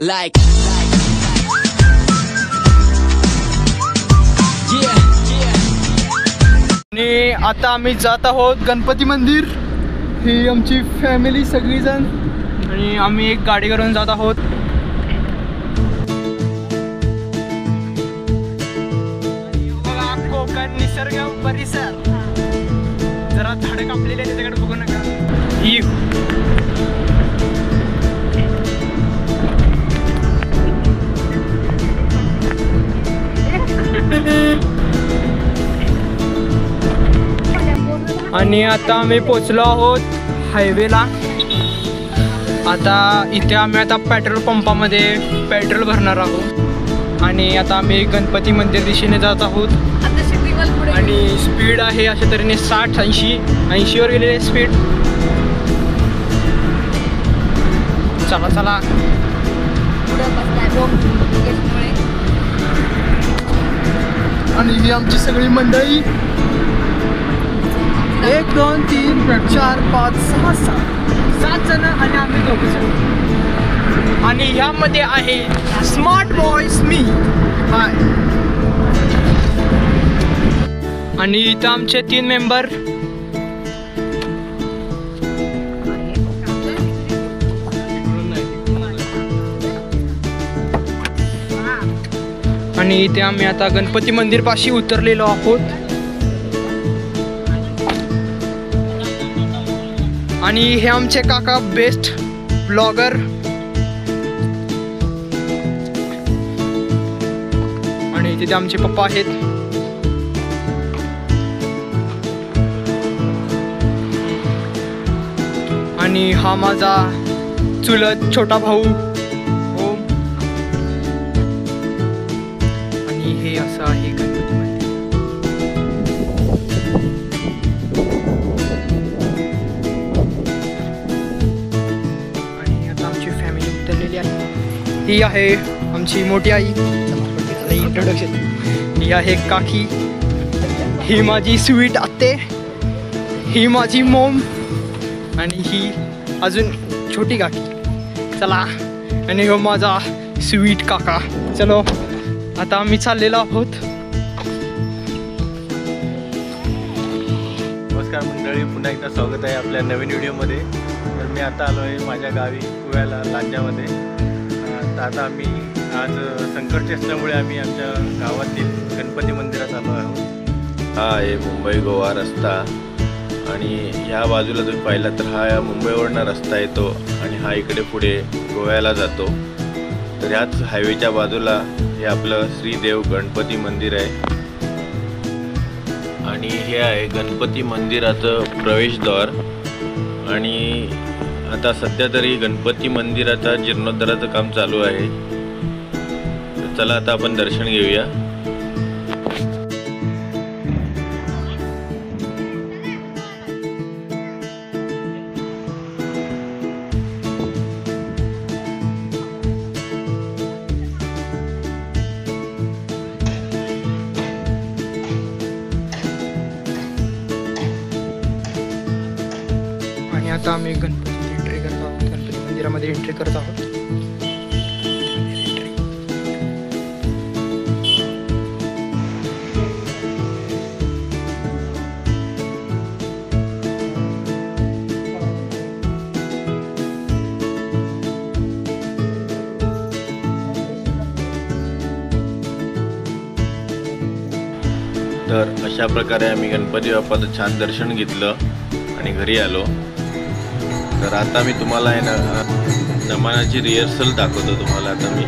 like yeah. आणि आता आम्ही जात आहोत गणपती मंदिर. ही आमची फॅमिली सगळीजण आणि आम्ही एक गाडी करून जात आहोत. कोकण निसर्ग परिसर, जरा झाडं कापलेली आहे त्याच्याकडे बघू नका. आणि आता आम्ही पोचलो आहोत हायवेला. आता इथे आम्ही आता पेट्रोल पंपामध्ये पेट्रोल भरणार आहोत आणि आता आम्ही गणपती मंदिर दिशेने जात आहोत. आणि स्पीड आहे अशा तऱ्हेने 60-80 वर गेलेले स्पीड. चला चला. आणि ही आमची सगळी मंडळी 1 2 3 4 5 6 7 जण आणि आम्ही 2 जण. आणि ह्यामध्ये आहे स्मार्ट बॉयज मी. हाय. आणि इथं आमचे 3 मेंबर. आणि इथे आम्ही आता गणपती मंदिर पाशी उतरलेलो आहोत. आणि हे आमचे काका बेस्ट ब्लॉगर. आणि तिथे आमचे पप्पा आहेत. आणि हा माझा चुलत छोटा भाऊ ओम. आणि हे असं आहे गणपती मंदिर. आणि आता आमची फॅमिली उतरलेली आहे. ही आहे आमची मोठी आई. इंट्रोडक्शन. ही आहे काकी. ही माझी स्वीट आत्ते. ही माझी मॉम. आणि ही अजून छोटी काकी. चला. आणि हो माझा स्वीट काका. चलो आता आम्ही चाललेलो आहोत. नमस्कार मंडळी, पुन्हा एकदा स्वागत आहे आपल्या नवीन व्हिडिओमध्ये. तर मी आता आलो आहे माझ्या गावी कुव्याला लांजामध्ये. तर आता आम्ही आज संकटची असल्यामुळे आम्ही आमच्या गावातील गणपती मंदिरात आलो आहोत. हा आहे मुंबई गोवा रस्ता. आणि ह्या बाजूला तुम्ही पाहिला तर हा मुंबईवरनं रस्ता येतो आणि हा इकडे पुढे गोव्याला जातो. तर ह्याच हायवेच्या बाजूला हे आपलं श्रीदेव गणपती मंदिर आहे. आणि हे आहे गणपती मंदिराचं प्रवेशद्वार. आणि आता सध्या तरी गणपती मंदिराचा जीर्णोद्धाराचं काम चालू आहे. तर चला आता आपण दर्शन घेऊया. आता आम्ही गणपती एंट्री करत आहोत. गणपती मंदिरामध्ये एंट्री करत आहोत. तर अशा प्रकारे आम्ही गणपती बाप्पाचं छान दर्शन घेतलं आणि घरी आलो. तर आता मी तुम्हाला आहे ना नमनाची रिहर्सल दाखवतो तुम्हाला. आता मी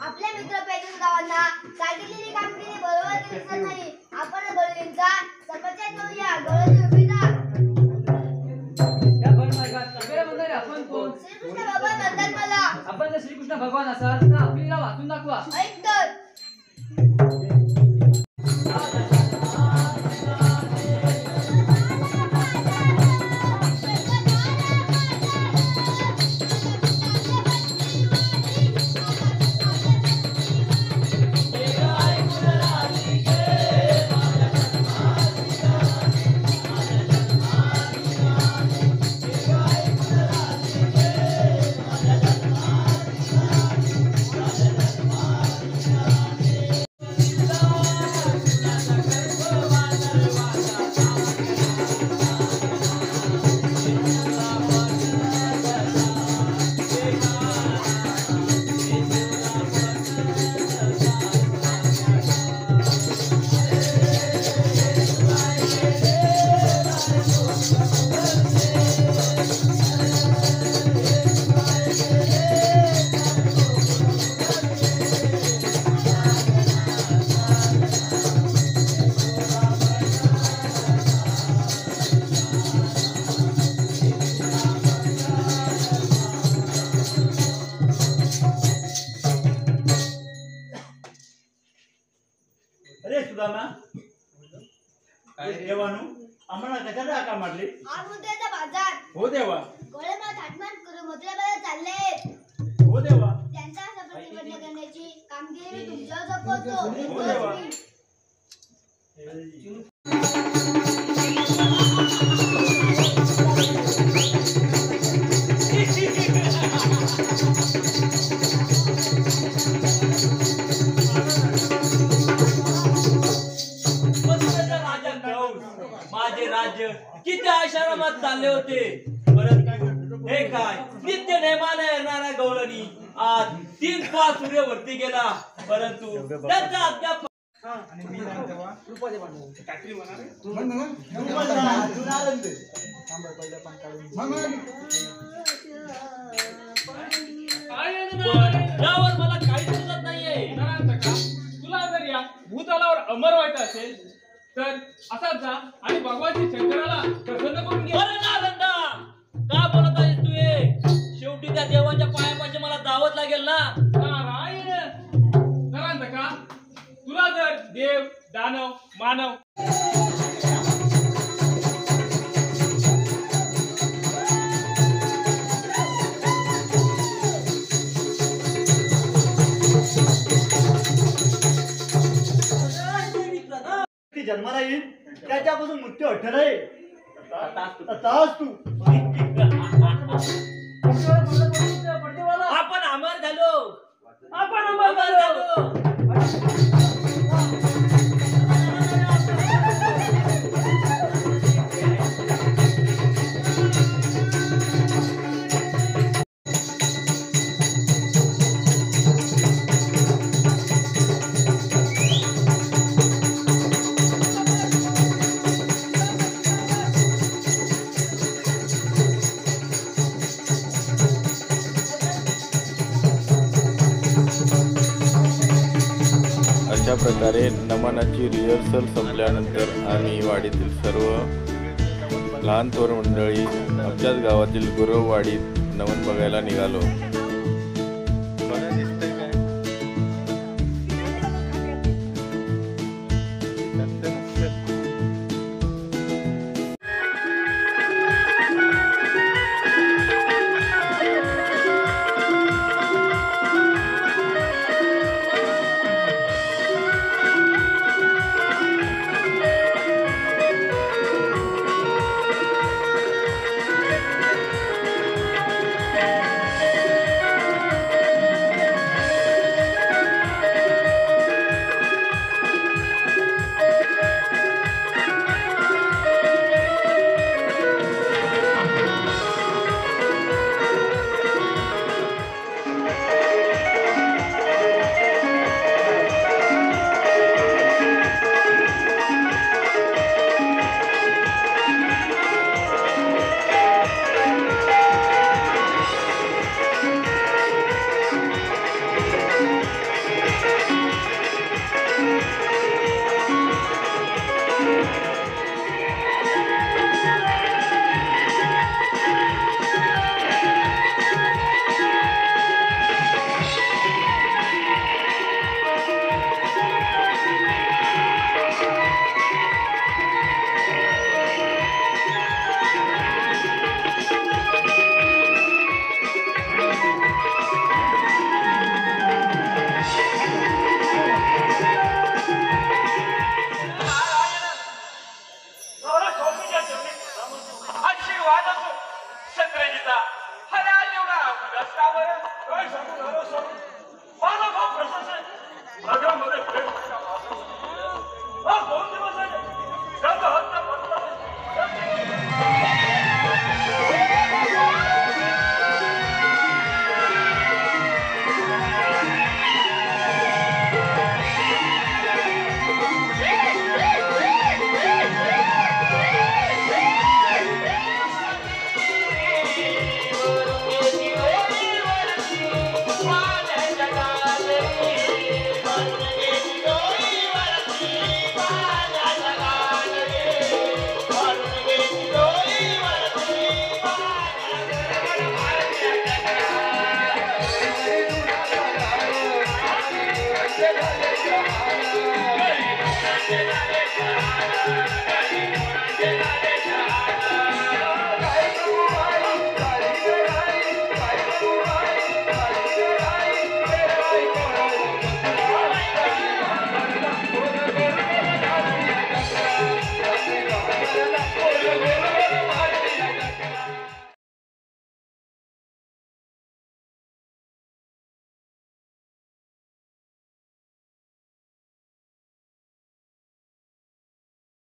आपल्या मित्र पैकी गावांना सांगितलेली कामगिरी बरोबर दिसत नाही. आपण बळींचा समस्या करूया. गळती उभी ना. आपण कोण? श्रीकृष्ण भगवान म्हणतात मला. आपण जर श्रीकृष्ण भगवान असाल तर आपल्याला वाचून दाखवा. ऐक तर. देवानू आम्हाला कशाला हाका मारली? आज मुद्द्याचा बाजार. हो देवा. गोळे मला थाटमाट करून मुद्द्याबाहेर चालले. हो देवा. त्यांचा प्रतिबंध करण्याची कामगिरी मी तुमच्यावर सोपवतो. हो देवा. माझे राज्य किती आश्रमात चालले होते. परंतु हे काय नित्य नेमाने येणाऱ्या गवळणी आज 3-5 सूर्यवरती गेला. परंतु त्यांचा अद्याप यावर मला काहीच सुचत नाहीये. तुला जर या भूतलावर अमर व्हायचं असेल तर असाच जा आणि भगवान शंकराला प्रसन्न करून घे. अरे नालंदा, का बोलत आहेस तू हे? शेवटी त्या देवाच्या पायापाशी मला दावत लागेल ना. नारायण नरांतका, तुला जर देव दानव मानव जन्माला येईल त्याच्यापासून मृत्यू अठ्ठर आहे. तू आपण अमर झालो. आपण अमर झालो. अशा प्रकारे नमनाची रिहर्सल संपल्यानंतर आम्ही वाडीतील सर्व लहान थोर मंडळी आमच्याच गावातील गुरववाडीत नमन बघायला निघालो.